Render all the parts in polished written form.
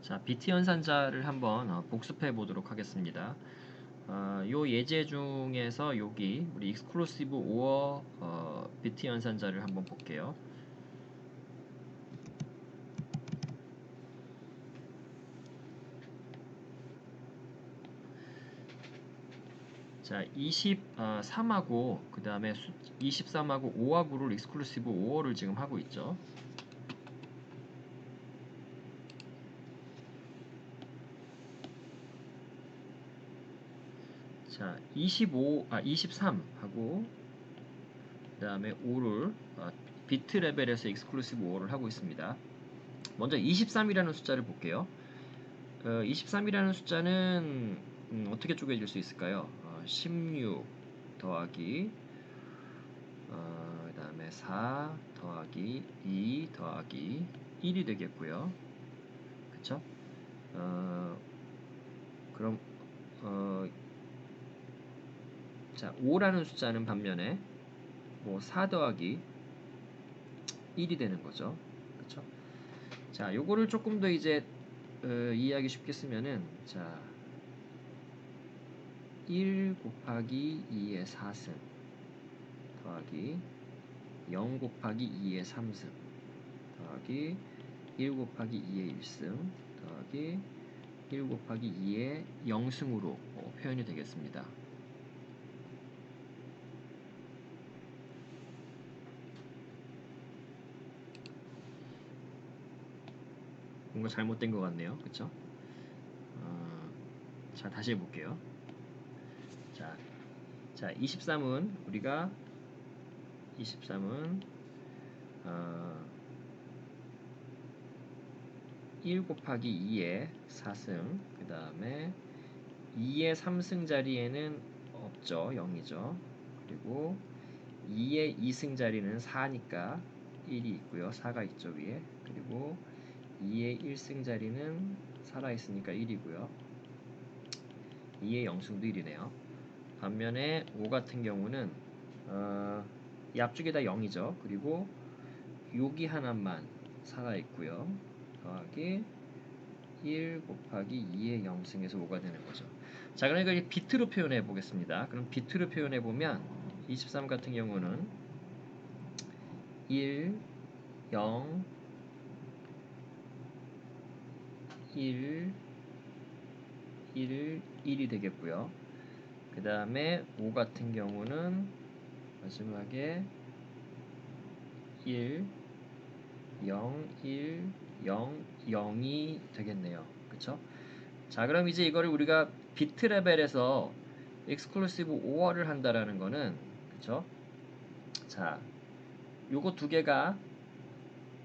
자, 비트 연산자를 한번 복습해 보도록 하겠습니다. 요 예제 중에서 여기 우리 exclusive or 비트 연산자를 한번 볼게요. 자, 23하고 그 다음에 23하고 5하고를 exclusive or를 지금 하고 있죠. 자, 23하고 그 다음에 5를 비트 레벨에서 exclusive or를 하고 있습니다. 먼저 23이라는 숫자를 볼게요. 23이라는 숫자는 어떻게 쪼개질 수 있을까요? 16 더하기 그 다음에 4 더하기 2 더하기 1이 되겠고요. 그쵸? 그럼 자, 5라는 숫자는 반면에 뭐 4 더하기 1이 되는 거죠. 그쵸? 자, 요거를 조금 더 이제 이해하기 쉽게 쓰면은 자, 1 곱하기 2의 4승 더하기 0 곱하기 2의 3승 더하기 1 곱하기 2의 1승 더하기 1 곱하기 2의 0승으로 표현이 되겠습니다. 뭔가 잘못된 것 같네요. 그쵸? 자, 다시 해볼게요. 자, 23은 우리가 23은 1 곱하기 2의 4승 그 다음에 2의 3승 자리에는 없죠. 0이죠. 그리고 2의 2승 자리는 4니까 1이 있고요. 4가 있죠. 위에. 그리고 2의 1승 자리는 살아있으니까 1이고요. 2의 0승도 1이네요. 반면에 5 같은 경우는 이 앞쪽이 다 0이죠. 그리고 여기 하나만 살아있고요. 더하기 1 곱하기 2의 0승에서 5가 되는 거죠. 자, 그러니까 이게 비트로 표현해 보겠습니다. 그럼 비트로 표현해 보면 23 같은 경우는 1, 0, 1, 1, 1이 되겠고요. 그 다음에 5 같은 경우는 마지막에 1, 0, 1, 0, 0이 되겠네요. 그쵸? 자, 그럼 이제 이거를 우리가 비트 레벨에서 exclusive or를 한다라는 거는, 그쵸? 자, 요거 두 개가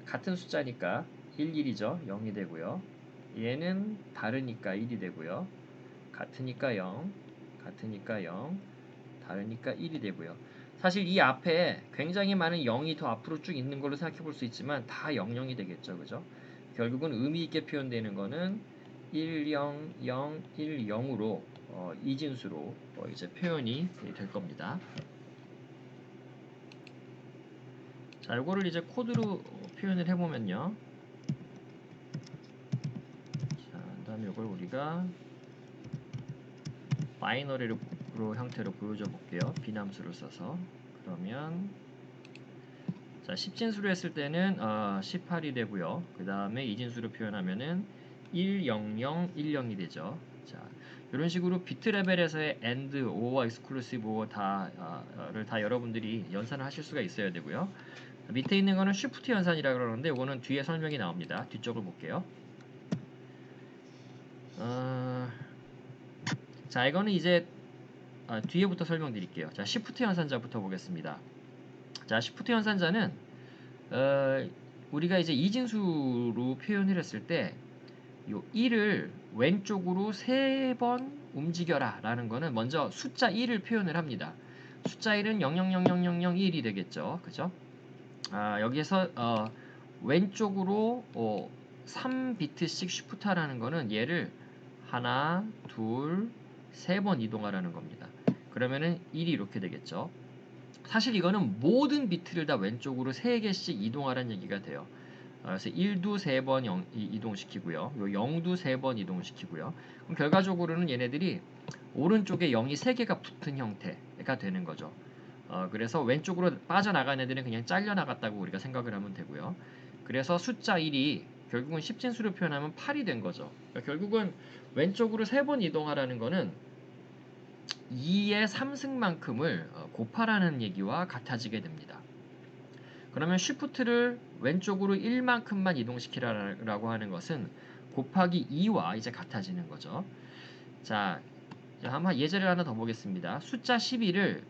같은 숫자니까 1, 1이죠. 0이 되고요. 얘는 다르니까 1이 되고요. 같으니까 0, 같으니까 0, 다르니까 1이 되고요. 사실 이 앞에 굉장히 많은 0이 더 앞으로 쭉 있는 걸로 생각해 볼 수 있지만 다 00이 되겠죠. 그죠? 결국은 의미 있게 표현되는 거는 1, 0, 0, 1, 0으로 이진수로 이제 표현이 될 겁니다. 자, 이거를 이제 코드로 표현을 해보면요. 자, 그다음에 이걸 우리가 바이너리로 형태로 보여줘 볼게요. 비남수를 써서. 그러면 자, 10진수로 했을 때는 18이 되고요. 그 다음에 이진수로 표현하면은 10010이 되죠. 자, 이런 식으로 비트 레벨에서의 AND, OR와 exclusive OR 다를 다 여러분들이 연산을 하실 수가 있어야 되고요. 밑에 있는 거는 쉬프트 연산이라 그러는데 이거는 뒤에 설명이 나옵니다. 뒤쪽을 볼게요. 자, 이거는 이제 뒤에부터 설명드릴게요. 자, 쉬프트 연산자부터 보겠습니다. 자, 쉬프트 연산자는 우리가 이제 이진수로 표현을 했을 때 요 1을 왼쪽으로 3번 움직여라 라는 거는 먼저 숫자 1을 표현을 합니다. 숫자 1은 00000001이 되겠죠. 그죠? 여기에서 왼쪽으로 3비트씩 쉬프트라는 거는 얘를 하나, 둘, 3번 이동하라는 겁니다. 그러면은 1이 이렇게 되겠죠. 사실 이거는 모든 비트를 다 왼쪽으로 3개씩 이동하라는 얘기가 돼요. 그래서 1도 3번 이동시키고요. 요 0도 3번 이동시키고요. 그럼 결과적으로는 얘네들이 오른쪽에 0이 3개가 붙은 형태가 되는 거죠. 그래서 왼쪽으로 빠져나간 애들은 그냥 잘려나갔다고 우리가 생각을 하면 되고요. 그래서 숫자 1이 결국은 10진수로 표현하면 8이 된 거죠. 그러니까 결국은 왼쪽으로 3번 이동하라는 거는 2의 3승만큼을 곱하라는 얘기와 같아지게 됩니다. 그러면 쉬프트를 왼쪽으로 1만큼만 이동시키라고 하는 것은 곱하기 2와 이제 같아지는 거죠. 자, 한번 예제를 하나 더 보겠습니다. 숫자 12를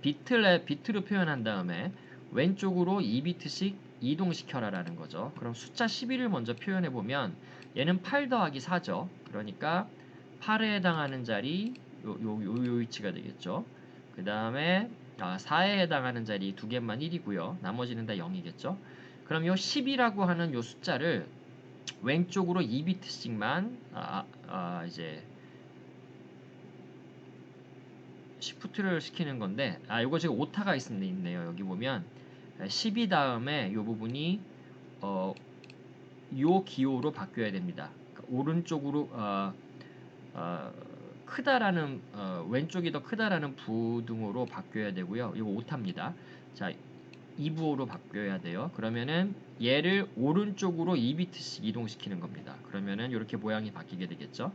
비트로 표현한 다음에 왼쪽으로 2비트씩 이동시켜라라는 거죠. 그럼 숫자 12를 먼저 표현해 보면 얘는 8 더하기 4죠. 그러니까 8에 해당하는 자리 요 위치가 되겠죠. 그 다음에 4에 해당하는 자리 두 개만 1이고요. 나머지는 다 0이겠죠. 그럼 요 10이라고 하는 요 숫자를 왼쪽으로 2비트씩만 이제 시프트를 시키는 건데 요거 지금 오타가 있네요. 여기 보면 12 다음에 요 부분이 요 기호로 바뀌어야 됩니다. 그러니까 오른쪽으로 크다라는 왼쪽이 더 크다라는 부등호로 바뀌어야 되고요. 이거 오타입니다. 자, 2부호로 바뀌어야 돼요. 그러면은 얘를 오른쪽으로 2비트씩 이동시키는 겁니다. 그러면은 이렇게 모양이 바뀌게 되겠죠.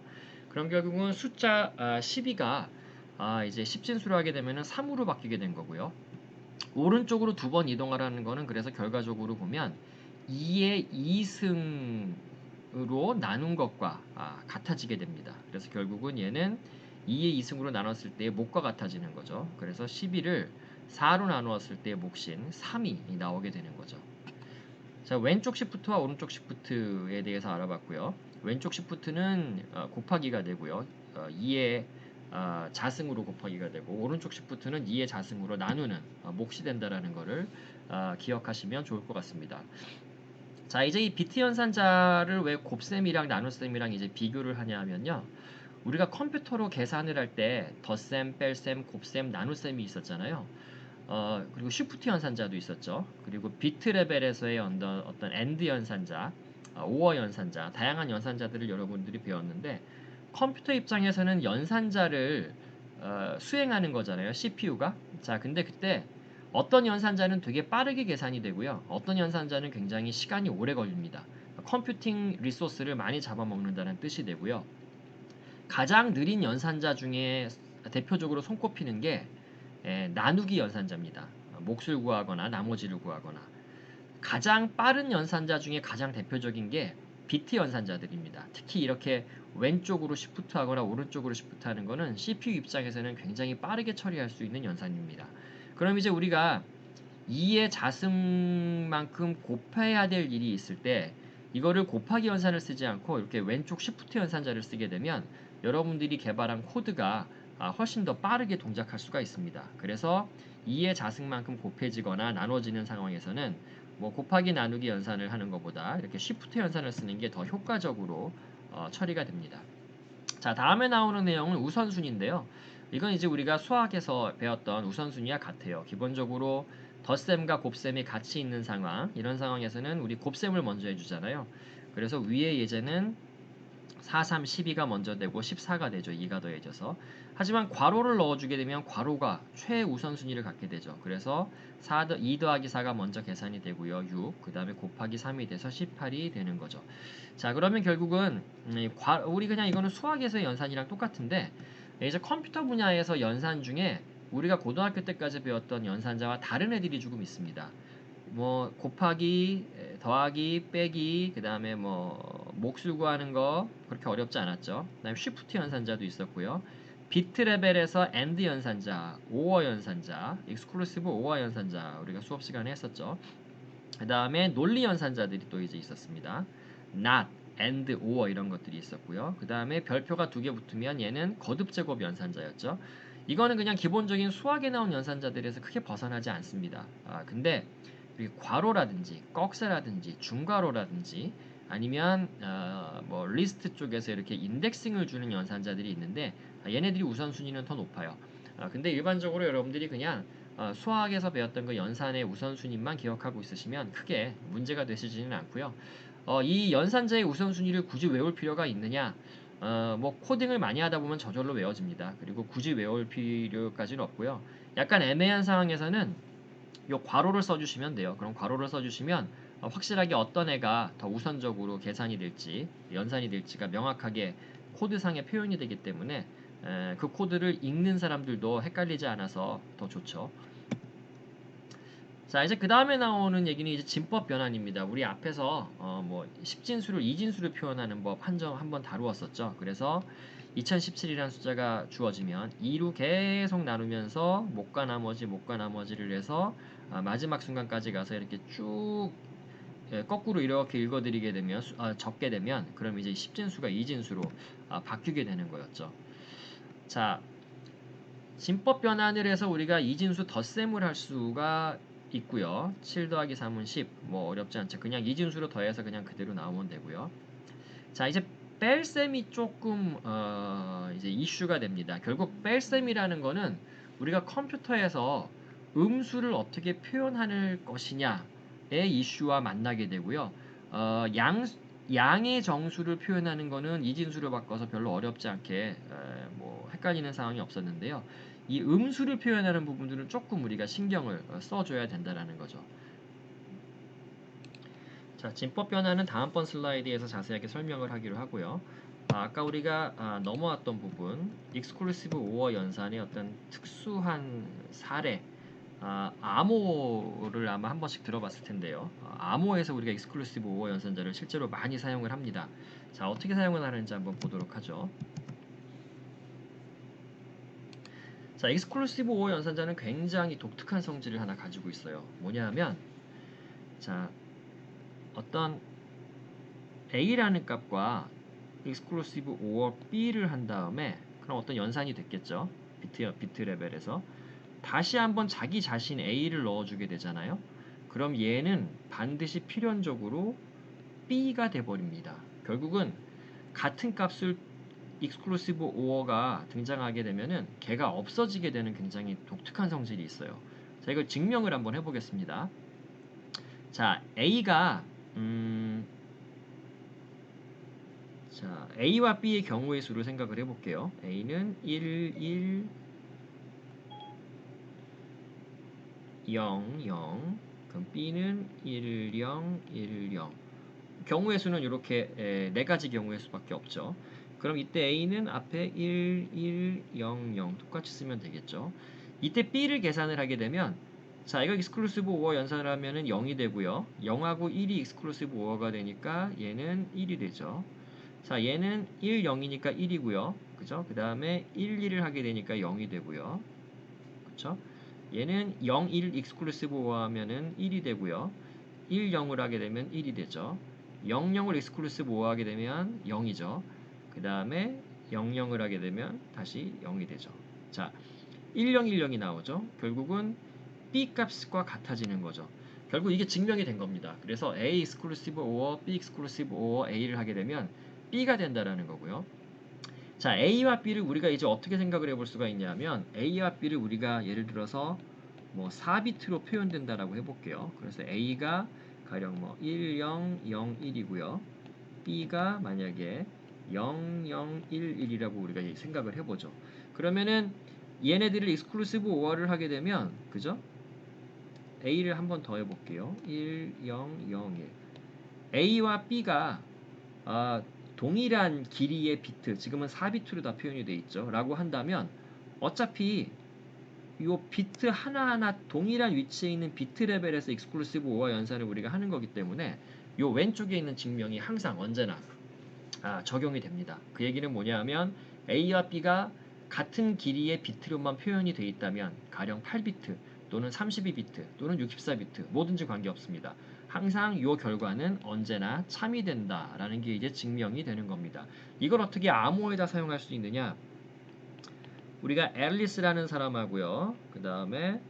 그럼 결국은 숫자 12가 이제 10진수로 하게 되면은 3으로 바뀌게 된 거고요. 오른쪽으로 두 번 이동하라는 거는 그래서 결과적으로 보면 2의 2승으로 나눈 것과 같아지게 됩니다. 그래서 결국은 얘는 2의 2승으로 나눴을 때의 몫과 같아지는 거죠. 그래서 12를 4로 나누었을 때의 몫인 3이 나오게 되는 거죠. 자, 왼쪽 시프트와 오른쪽 시프트에 대해서 알아봤고요. 왼쪽 시프트는 곱하기가 되고요. 2의 자승으로 곱하기가 되고 오른쪽 시프트는 2의 자승으로 나누는 몫이 된다라는 거를 기억하시면 좋을 것 같습니다. 자, 이제 이 비트 연산자를 왜 곱셈이랑 나눗셈이랑 이제 비교를 하냐 하면요. 우리가 컴퓨터로 계산을 할 때 덧셈, 뺄셈, 곱셈, 나눗셈이 있었잖아요. 그리고 쉬프트 연산자도 있었죠. 그리고 비트 레벨에서의 어떤 엔드 연산자, 오어 연산자, 다양한 연산자들을 여러분들이 배웠는데 컴퓨터 입장에서는 연산자를 수행하는 거잖아요. CPU가. 자, 근데 그때 어떤 연산자는 되게 빠르게 계산이 되고요. 어떤 연산자는 굉장히 시간이 오래 걸립니다. 컴퓨팅 리소스를 많이 잡아먹는다는 뜻이 되고요. 가장 느린 연산자 중에 대표적으로 손꼽히는 게 나누기 연산자입니다. 몫을 구하거나 나머지를 구하거나. 가장 빠른 연산자 중에 가장 대표적인 게 비트 연산자들입니다. 특히 이렇게 왼쪽으로 시프트하거나 오른쪽으로 시프트하는 거는 CPU 입장에서는 굉장히 빠르게 처리할 수 있는 연산입니다. 그럼 이제 우리가 2의 자승만큼 곱해야 될 일이 있을 때 이거를 곱하기 연산을 쓰지 않고 이렇게 왼쪽 시프트 연산자를 쓰게 되면 여러분들이 개발한 코드가 훨씬 더 빠르게 동작할 수가 있습니다. 그래서 2의 자승만큼 곱해지거나 나눠지는 상황에서는 뭐 곱하기 나누기 연산을 하는 것보다 이렇게 시프트 연산을 쓰는 게 더 효과적으로 처리가 됩니다. 자, 다음에 나오는 내용은 우선순위인데요. 이건 이제 우리가 수학에서 배웠던 우선순위와 같아요. 기본적으로 덧셈과 곱셈이 같이 있는 상황, 이런 상황에서는 우리 곱셈을 먼저 해주잖아요. 그래서 위의 예제는 4, 3, 12가 먼저 되고 14가 되죠. 2가 더해져서. 하지만 괄호를 넣어주게 되면 괄호가 최우선순위를 갖게 되죠. 그래서 2 더하기 4가 먼저 계산이 되고요. 6, 그 다음에 곱하기 3이 돼서 18이 되는 거죠. 자, 그러면 결국은 우리 그냥 이거는 수학에서의 연산이랑 똑같은데 이제 컴퓨터 분야에서 연산 중에 우리가 고등학교 때까지 배웠던 연산자와 다른 애들이 조금 있습니다. 뭐 곱하기, 더하기, 빼기, 그 다음에 뭐 몫을 구하는 거 그렇게 어렵지 않았죠. 그 다음에 쉬프트 연산자도 있었고요. 비트 레벨에서 엔드 연산자, 오어 연산자, 익스클루시브 오어 연산자 우리가 수업 시간에 했었죠. 그 다음에 논리 연산자들이 또 이제 있었습니다. not, and, or 이런 것들이 있었고요. 그 다음에 별표가 두 개 붙으면 얘는 거듭 제곱 연산자였죠. 이거는 그냥 기본적인 수학에 나온 연산자들에서 크게 벗어나지 않습니다. 근데 괄호라든지 꺽쇠라든지 중괄호라든지 아니면 뭐 리스트 쪽에서 이렇게 인덱싱을 주는 연산자들이 있는데 얘네들이 우선순위는 더 높아요. 근데 일반적으로 여러분들이 그냥 수학에서 배웠던 그 연산의 우선순위만 기억하고 있으시면 크게 문제가 되시지는 않고요. 이 연산자의 우선순위를 굳이 외울 필요가 있느냐? 뭐 코딩을 많이 하다 보면 저절로 외워집니다. 그리고 굳이 외울 필요까지는 없고요. 약간 애매한 상황에서는 요 괄호를 써주시면 돼요. 그럼 괄호를 써주시면 확실하게 어떤 애가 더 우선적으로 계산이 될지 연산이 될지가 명확하게 코드상에 표현이 되기 때문에 그 코드를 읽는 사람들도 헷갈리지 않아서 더 좋죠. 자, 이제 그 다음에 나오는 얘기는 이제 진법 변환입니다. 우리 앞에서 뭐 10진수를 2진수로 표현하는 법 한번 다루었었죠. 그래서 2017이라는 숫자가 주어지면 2로 계속 나누면서 못과 나머지를 해서 마지막 순간까지 가서 이렇게 쭉 거꾸로 이렇게 읽어드리게 되면 적게 되면 그럼 이제 10진수가 2진수로 바뀌게 되는 거였죠. 자, 진법 변환을 해서 우리가 이진수 덧셈을 할 수가 있고요. 7 더하기 3은 10. 뭐 어렵지 않죠. 그냥 이진수로 더해서 그냥 그대로 나오면 되고요. 자, 이제 뺄셈이 조금 이제 이슈가 됩니다. 결국 뺄셈이라는 거는 우리가 컴퓨터에서 음수를 어떻게 표현할 것이냐의 이슈와 만나게 되고요. 양의 정수를 표현하는 거는 이진수로 바꿔서 별로 어렵지 않게 뭐 헷갈리는 상황이 없었는데요. 이 음수를 표현하는 부분들은 조금 우리가 신경을 써줘야 된다는 거죠. 자, 진법 변화는 다음번 슬라이드에서 자세하게 설명을 하기로 하고요. 아까 우리가 넘어왔던 부분, 익스클루시브 오어 연산의 어떤 특수한 사례, 암호를 아마 한 번씩 들어봤을 텐데요. 암호에서 우리가 익스클루시브 오어 연산자를 실제로 많이 사용을 합니다. 자, 어떻게 사용을 하는지 한번 보도록 하죠. 자, 익스클루시브 오어 연산자는 굉장히 독특한 성질을 하나 가지고 있어요. 뭐냐 하면, 자, 어떤 A라는 값과 exclusive or B를 한 다음에 그럼 어떤 연산이 됐겠죠. 비트 레벨에서 다시 한번 자기 자신 A를 넣어주게 되잖아요. 그럼 얘는 반드시 필연적으로 B가 돼버립니다. 결국은 같은 값을 exclusive or가 등장하게 되면은 걔가 없어지게 되는 굉장히 독특한 성질이 있어요. 자, 이걸 증명을 한번 해보겠습니다. 자, A가 자, A와 B의 경우의 수를 생각을 해볼게요. A는 1, 1, 0, 0. 그럼 B는 1, 0, 1, 0. 경우의 수는 이렇게 네 가지 경우의 수밖에 없죠. 그럼 이때 A는 앞에 1, 1, 0, 0 똑같이 쓰면 되겠죠. 이때 B를 계산을 하게 되면 자, 이거 익스클루시브 오어 연산을 하면은 0이 되고요. 0하고 1이 익스클루시브 오어가 되니까 얘는 1이 되죠. 자, 얘는 1, 0이니까 1이고요. 그죠? 그 다음에 1, 1을 하게 되니까 0이 되고요. 그쵸? 얘는 0, 1 익스클루시브 오하면은 1이 되고요. 1, 0을 하게 되면 1이 되죠. 0, 0을 익스클루시브 오하게 되면 0이죠. 그 다음에 0, 0을 하게 되면 다시 0이 되죠. 자, 1, 0, 1, 0이 나오죠. 결국은 B 값과 같아지는 거죠. 결국 이게 증명이 된 겁니다. 그래서 A exclusive or B exclusive or A를 하게 되면 B가 된다라는 거고요. 자, A와 B를 우리가 이제 어떻게 생각을 해볼 수가 있냐면 A와 B를 우리가 예를 들어서 뭐 4비트로 표현된다라고 해볼게요. 그래서 A가 가령 뭐 1, 0, 0, 1이고요. B가 만약에 0, 0, 1, 1이라고 우리가 생각을 해보죠. 그러면은 얘네들을 익스클루시브 오어를 하게 되면 그죠? A를 한번 더 해볼게요. 1, 0, 0, 1. A와 B가 동일한 길이의 비트, 지금은 4비트로 다 표현이 돼 있죠. 라고 한다면 어차피 이 비트 하나하나 동일한 위치에 있는 비트 레벨에서 익스클루시브 오어 연산을 우리가 하는 거기 때문에 이 왼쪽에 있는 증명이 항상 언제나 적용이 됩니다. 그 얘기는 뭐냐면 A와 B가 같은 길이의 비트로만 표현이 되어 있다면 가령 8비트 또는 32비트 또는 64비트 뭐든지 관계없습니다. 항상 이 결과는 언제나 참이 된다라는 게 이제 증명이 되는 겁니다. 이걸 어떻게 암호에다 사용할 수 있느냐? 우리가 앨리스라는 사람하고요. 그 다음에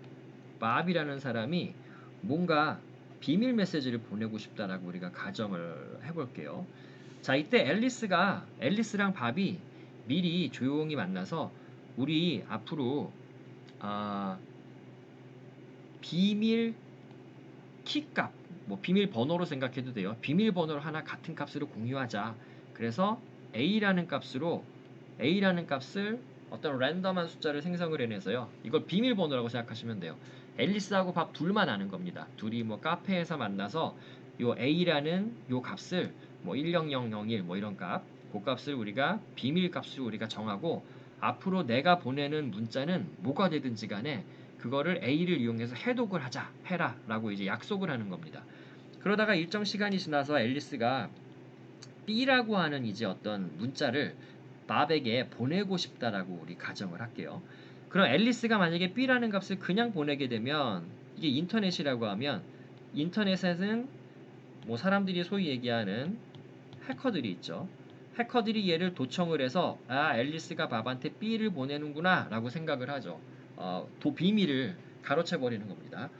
밥이라는 사람이 뭔가 비밀 메시지를 보내고 싶다라고 우리가 가정을 해볼게요. 자, 이때 앨리스랑 밥이 미리 조용히 만나서 우리 앞으로 비밀 키값, 뭐 비밀번호로 생각해도 돼요. 비밀번호를 하나 같은 값으로 공유하자. 그래서 A라는 값을 어떤 랜덤한 숫자를 생성을 해내서요. 이걸 비밀번호라고 생각하시면 돼요. 앨리스하고 밥 둘만 아는 겁니다. 둘이 뭐 카페에서 만나서 요 A라는 요 값을 뭐 10001 뭐 이런 값, 그 값을 우리가 비밀 값으로 우리가 정하고 앞으로 내가 보내는 문자는 뭐가 되든지 간에 그거를 A를 이용해서 해독을 해라 라고 이제 약속을 하는 겁니다. 그러다가 일정 시간이 지나서 앨리스가 B라고 하는 이제 어떤 문자를 밥에게 보내고 싶다라고 우리 가정을 할게요. 그럼 앨리스가 만약에 B라는 값을 그냥 보내게 되면 이게 인터넷이라고 하면 인터넷에는 뭐 사람들이 소위 얘기하는 해커들이 있죠. 해커들이 얘를 도청을 해서 앨리스가 밥한테 B를 보내는구나 라고 생각을 하죠. 비밀을 가로채 버리는 겁니다.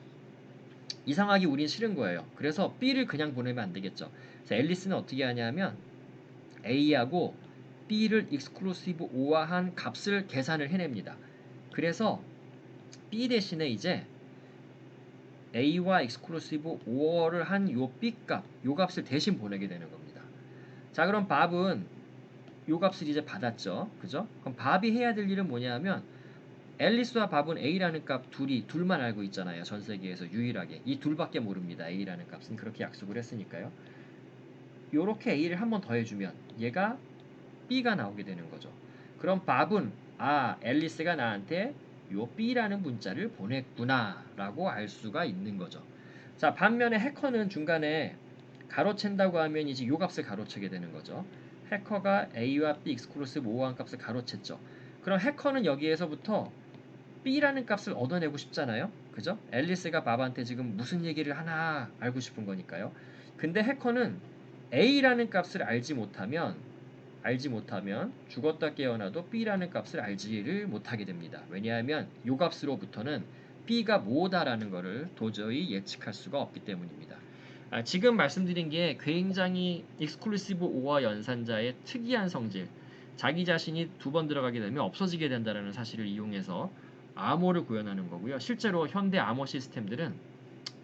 이상하게 우린 싫은 거예요. 그래서 B를 그냥 보내면 안 되겠죠. 그래서 앨리스는 어떻게 하냐면 A하고 B를 익스클루시브 오화한 값을 계산을 해냅니다. 그래서 B 대신에 이제 A와 익스클루시브 오어를 한 요 B 값, 요 값을 대신 보내게 되는 겁니다. 자, 그럼 밥은 요 값을 이제 받았죠. 그죠? 그럼 밥이 해야 될 일은 뭐냐면 앨리스와 밥은 A라는 값 둘만 알고 있잖아요. 전 세계에서 유일하게. 이 둘밖에 모릅니다. A라는 값은 그렇게 약속을 했으니까요. 요렇게 A를 한 번 더 해주면 얘가 B가 나오게 되는 거죠. 그럼 밥은 앨리스가 나한테 요 B라는 문자를 보냈구나 라고 알 수가 있는 거죠. 자, 반면에 해커는 중간에 가로챈다고 하면 이제 요 값을 가로채게 되는 거죠. 해커가 A와 B 익스클루시브 오한 값을 가로챘죠. 그럼 해커는 여기에서부터 B라는 값을 얻어내고 싶잖아요. 그죠? 앨리스가 밥한테 지금 무슨 얘기를 하나 알고 싶은 거니까요. 근데 해커는 A라는 값을 알지 못하면 죽었다 깨어나도 B라는 값을 알지를 못하게 됩니다. 왜냐하면 이 값으로부터는 B가 뭐다라는 것을 도저히 예측할 수가 없기 때문입니다. 지금 말씀드린 게 굉장히 익스클루시브 오어 연산자의 특이한 성질, 자기 자신이 두 번 들어가게 되면 없어지게 된다는 사실을 이용해서 암호를 구현하는 거고요. 실제로 현대 암호 시스템들은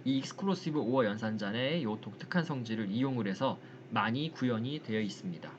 이 익스클루시브 오어 연산자 내의 이 독특한 성질을 이용을 해서 많이 구현이 되어 있습니다.